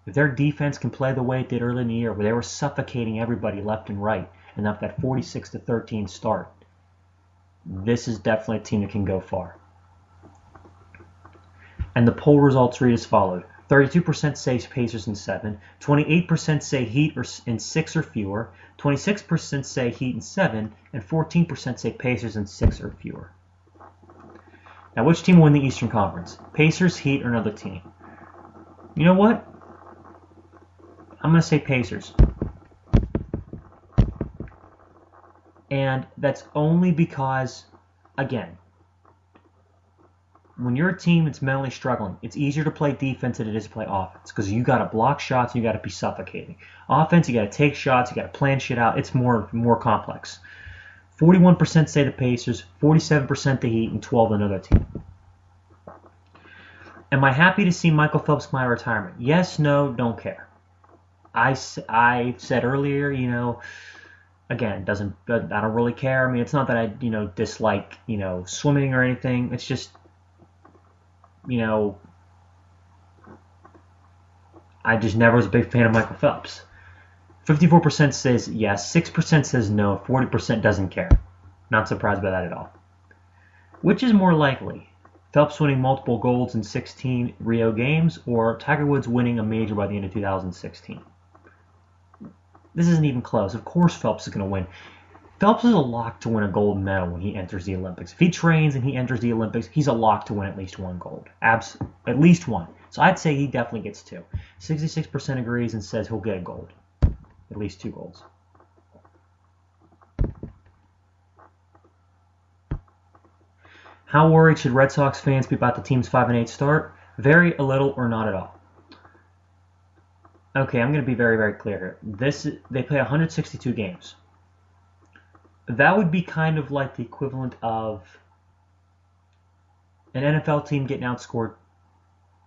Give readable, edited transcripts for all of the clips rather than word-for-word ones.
If their defense can play the way it did early in the year, where they were suffocating everybody left and right, and up that 46-13 start, this is definitely a team that can go far. And the poll results read as followed. 32% say Pacers in 7, 28% say Heat in 6 or fewer, 26% say Heat in 7, and 14% say Pacers in 6 or fewer. Now, which team will win the Eastern Conference? Pacers, Heat, or another team? You know what? I'm going to say Pacers. And that's only because, again, when you're a team that's mentally struggling, it's easier to play defense than it is to play offense because you got to block shots, you got to be suffocating. Offense, you got to take shots, you got to plan shit out. It's more complex. 41% say the Pacers, 47% the Heat, and 12% another team. Am I happy to see Michael Phelps come out of retirement? Yes, no, don't care. I said earlier, again, I don't really care. I mean, it's not that I, dislike, swimming or anything. It's just, I just never was a big fan of Michael Phelps. 54% says yes, 6% says no, 40% doesn't care. Not surprised by that at all. Which is more likely? Phelps winning multiple golds in 16 Rio games, or Tiger Woods winning a major by the end of 2016? This isn't even close. Of course Phelps is going to win. Phelps is a lock to win a gold medal when he enters the Olympics. If he trains and he enters the Olympics, he's a lock to win at least one gold. At least one. So I'd say he definitely gets 2. 66% agrees and says he'll get a gold. At least 2 golds. How worried should Red Sox fans be about the team's 5-8 start? Very, a little, or not at all. Okay, I'm going to be very, very clear here. They play 162 games. That would be kind of like the equivalent of an NFL team getting outscored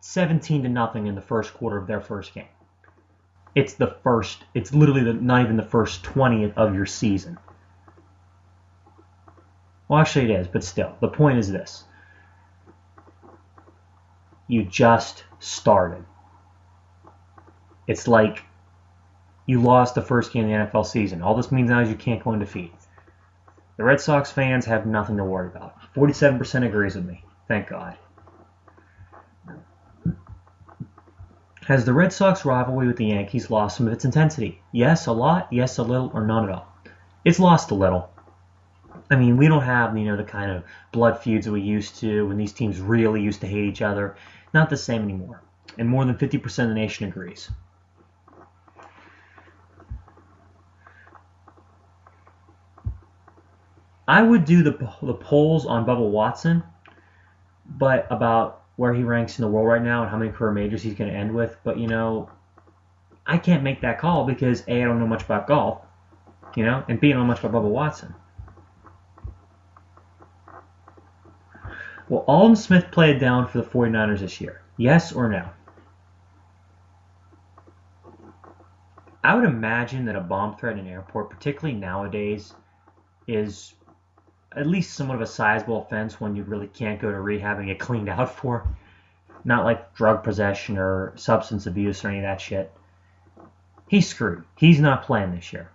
17-0 in the first quarter of their first game. It's literally not even the first 20 of your season. Well, actually it is, but still, the point is this. You just started. It's like you lost the first game of the NFL season. All this means now is you can't go undefeated. The Red Sox fans have nothing to worry about. 47% agrees with me. Thank God. Has the Red Sox rivalry with the Yankees lost some of its intensity? Yes, a lot. Yes, a little, or none at all. It's lost a little. I mean, we don't have, the kind of blood feuds that we used to when these teams really used to hate each other. Not the same anymore. And more than 50% of the nation agrees. I would do the polls on Bubba Watson, but about where he ranks in the world right now and how many career majors he's going to end with. But, I can't make that call because A, I don't know much about golf, and B, I don't know much about Bubba Watson. Will Alden Smith play it down for the 49ers this year? Yes or no? I would imagine that a bomb threat in an airport, particularly nowadays, is at least somewhat of a sizable offense when you really can't go to rehab and get cleaned out for. Not like drug possession or substance abuse or any of that shit. He's screwed. He's not playing this year.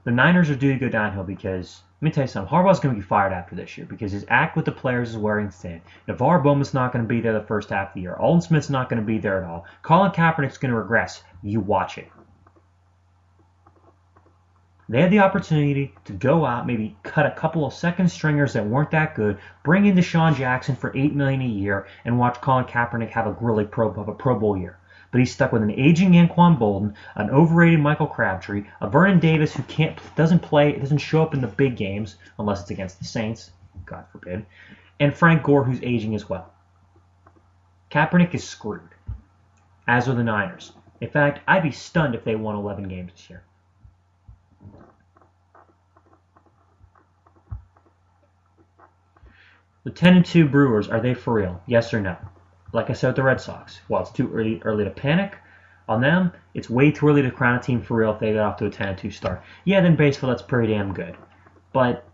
The Niners are due to go downhill because, let me tell you something, Harbaugh's going to be fired after this year because his act with the players is wearing thin. NaVar Bowman's not going to be there the first half of the year. Alden Smith's not going to be there at all. Colin Kaepernick's going to regress. You watch it. They had the opportunity to go out, maybe cut a couple of second stringers that weren't that good, bring in Deshaun Jackson for $8 million a year, and watch Colin Kaepernick have a really Pro Bowl year. But he's stuck with an aging Anquan Bolden, an overrated Michael Crabtree, a Vernon Davis who doesn't show up in the big games unless it's against the Saints, God forbid, and Frank Gore who's aging as well. Kaepernick is screwed, as are the Niners. In fact, I'd be stunned if they won 11 games this year. The 10-2 Brewers, are they for real? Yes or no? Like I said with the Red Sox, while it's too early to panic on them, it's way too early to crown a team for real if they get off to a 10-2 start. Yeah, then baseball, that's pretty damn good. But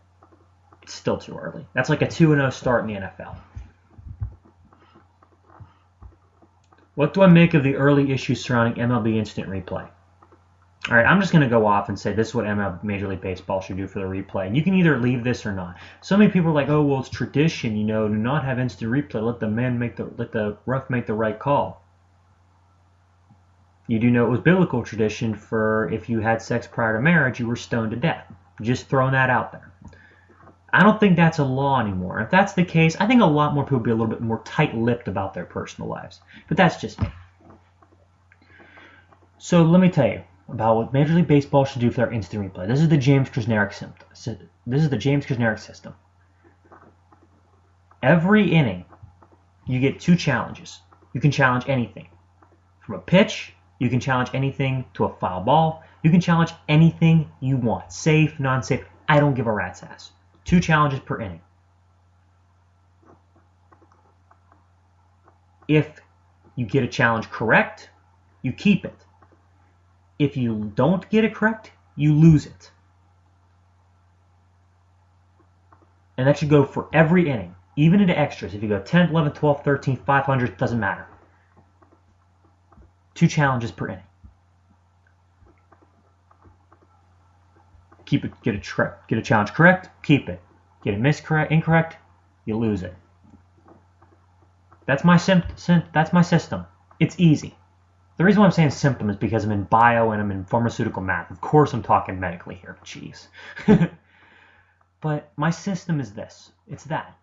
it's still too early. That's like a 2-0 start in the NFL. What do I make of the early issues surrounding MLB Instant Replay? All right, I'm just going to go off and say this is what Major League Baseball should do for the replay. And you can either leave this or not. So many people are like, oh, well, it's tradition, to not have instant replay. Let the ref make the right call. You do know it was biblical tradition for if you had sex prior to marriage, you were stoned to death. Just throwing that out there. I don't think that's a law anymore. If that's the case, I think a lot more people would be a little bit more tight-lipped about their personal lives. But that's just me. So let me tell you about what Major League Baseball should do for their instant replay. This is the James Krasneric system. Every inning, you get 2 challenges. You can challenge anything. From a pitch, you can challenge anything to a foul ball. You can challenge anything you want. Safe, non-safe. I don't give a rat's ass. 2 challenges per inning. If you get a challenge correct, you keep it. If you don't get it correct, you lose it. And that should go for every inning, even into extras. If you go 10th, 11th, 12th, 13th, 500, doesn't matter. 2 challenges per inning. Keep it. Get a challenge correct. Keep it. Get it incorrect. You lose it. That's my system. It's easy. The reason why I'm saying symptom is because I'm in bio and I'm in pharmaceutical math. Of course, I'm talking medically here. Jeez. But my system is this. It's that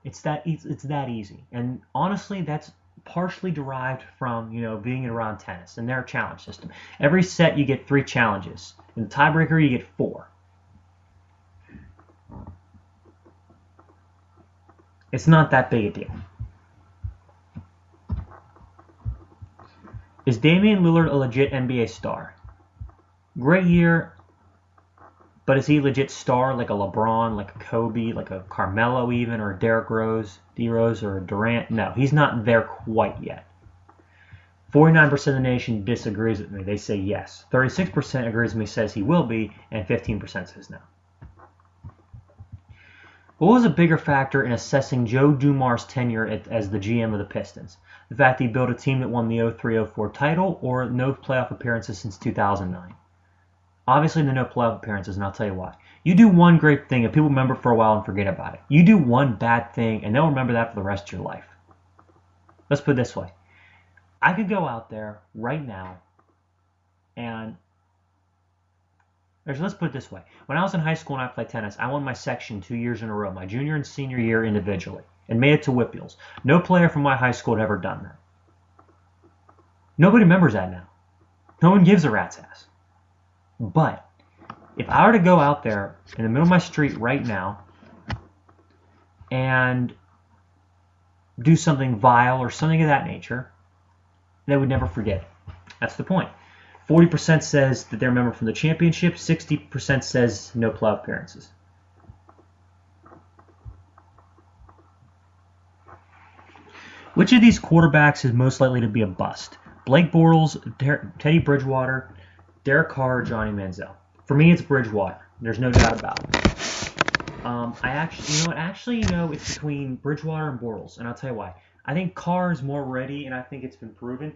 easy. And honestly, that's partially derived from being around tennis and their challenge system. Every set you get 3 challenges. In the tiebreaker, you get 4. It's not that big a deal. Is Damian Lillard a legit NBA star? Great year, but is he a legit star like a LeBron, like a Kobe, like a Carmelo even, or a Derrick Rose, D-Rose, or a Durant? No, he's not there quite yet. 49% of the nation disagrees with me. They say yes. 36% agrees with me, says he will be, and 15% says no. What was a bigger factor in assessing Joe Dumars' tenure as the GM of the Pistons? The fact that he built a team that won the 03-04 title, or no playoff appearances since 2009? Obviously, the no playoff appearances, and I'll tell you why. You do one great thing, and people remember for a while and forget about it. You do one bad thing, and they'll remember that for the rest of your life. Let's put it this way. I could go out there right now and... Let's put it this way. When I was in high school and I played tennis, I won my section 2 years in a row, my junior and senior year individually, and made it to Whippeals. No player from my high school had ever done that. Nobody remembers that now. No one gives a rat's ass. But if I were to go out there in the middle of my street right now and do something vile or something of that nature, they would never forget it. That's the point. 40% says that they remember from the championship. 60% says no playoff appearances. Which of these quarterbacks is most likely to be a bust? Blake Bortles, Teddy Bridgewater, Derek Carr, or Johnny Manziel? For me, it's Bridgewater. There's no doubt about it. It's between Bridgewater and Bortles, and I'll tell you why. I think Carr is more ready, and I think it's been proven.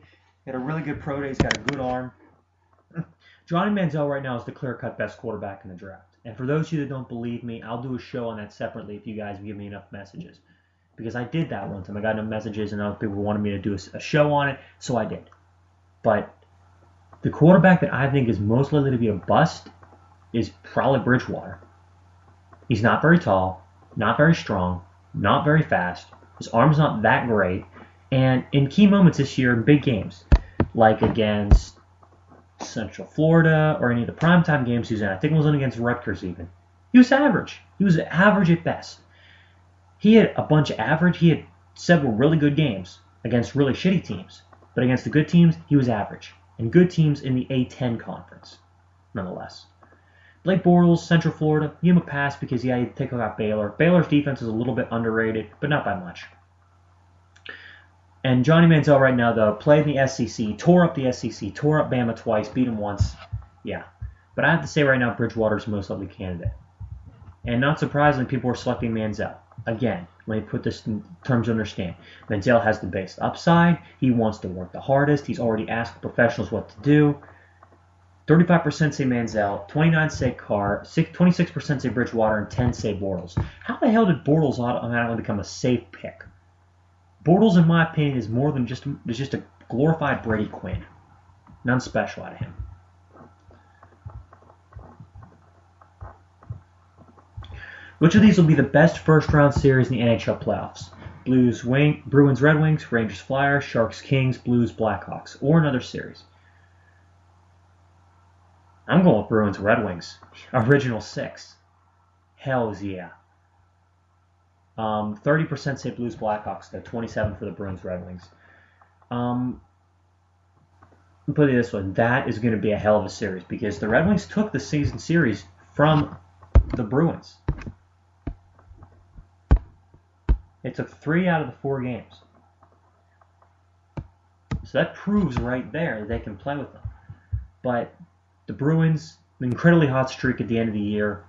He had a really good pro day. He's got a good arm. Johnny Manziel right now is the clear-cut best quarterback in the draft. And for those of you that don't believe me, I'll do a show on that separately if you guys give me enough messages. Because I did that one time. I got enough messages and other people wanted me to do a show on it, so I did. But the quarterback that I think is most likely to be a bust is probably Bridgewater. He's not very tall, not very strong, not very fast. His arm's not that great. And in key moments this year, in big games, like against Central Florida or any of the primetime games he was in, I think it was against Rutgers even, he was average. He was average at best. He had a bunch of average. He had several really good games against really shitty teams. But against the good teams, he was average. And good teams in the A-10 conference, nonetheless. Blake Bortles, Central Florida, give him a pass because, yeah, you take out Baylor. Baylor's defense is a little bit underrated, but not by much. And Johnny Manziel right now, though, played in the SEC, tore up the SEC, tore up Bama twice, beat him once. Yeah. But I have to say right now, Bridgewater's the most likely candidate. And not surprisingly, people are selecting Manziel. Again, Let me put this in terms to understand. Manziel has the biggest upside. He wants to work the hardest. He's already asked professionals what to do. 35% say Manziel, 29% say Carr, 26% say Bridgewater, and 10% say Bortles. How the hell did Bortles automatically become a safe pick? Bortles, in my opinion, is more than just a glorified Brady Quinn. None special out of him. Which of these will be the best first-round series in the NHL playoffs? Bruins, Red Wings, Rangers, Flyers, Sharks, Kings, Blues, Blackhawks, or another series? I'm going with Bruins, Red Wings. Original 6. Hells yeah. 30% say Blues, Blackhawks, though. 27% for the Bruins, Red Wings. Put it this way, that is going to be a hell of a series because the Red Wings took the season series from the Bruins. They took 3 out of the 4 games. So that proves right there that they can play with them. But the Bruins, an incredibly hot streak at the end of the year.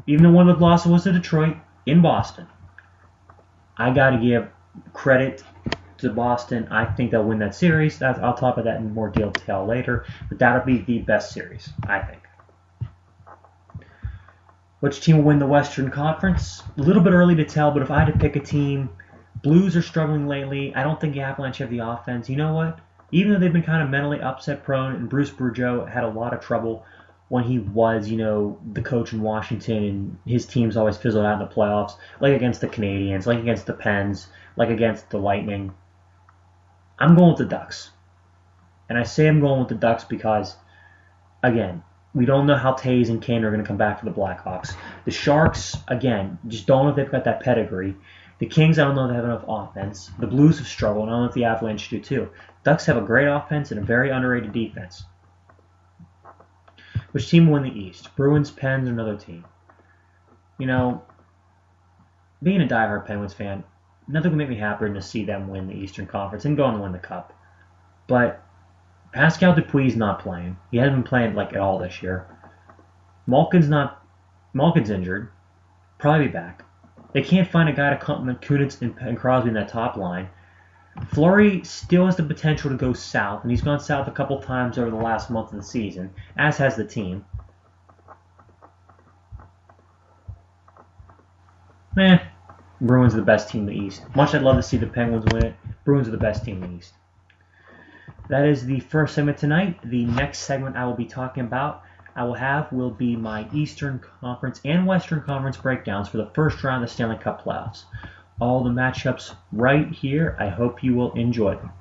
Even though one of the losses was to Detroit in Boston. I got to give credit to Boston. I think they'll win that series. I'll talk about that in more detail later. But that'll be the best series, I think. Which team will win the Western Conference? A little bit early to tell, but if I had to pick a team, Blues are struggling lately. I don't think the Avalanche have the offense. You know what? Even though they've been kind of mentally upset prone, and Bruce Boudreau had a lot of trouble when he was, the coach in Washington, and his teams always fizzled out in the playoffs, like against the Canadiens, like against the Pens, like against the Lightning. I'm going with the Ducks. And I say I'm going with the Ducks because, again, we don't know how Taves and Kane are going to come back for the Blackhawks. The Sharks, again, just don't know if they've got that pedigree. The Kings, I don't know if they have enough offense. The Blues have struggled, and I don't know if the Avalanche do too. Ducks have a great offense and a very underrated defense. Which team will win the East? Bruins, Pens, or another team? Being a diehard Penguins fan, nothing would make me happier than to see them win the Eastern Conference and go on to win the Cup. But Pascal Dupuis not playing. He hasn't been playing at all this year. Malkin's injured. Probably be back. They can't find a guy to complement Kunitz and Crosby in that top line. Fleury still has the potential to go south, and he's gone south a couple times over the last month of the season, as has the team. Bruins are the best team in the East. Much I'd love to see the Penguins win it, Bruins are the best team in the East. That is the first segment tonight. The next segment I will be talking about, will be my Eastern Conference and Western Conference breakdowns for the first round of the Stanley Cup playoffs. All the matchups right here. I hope you will enjoy them.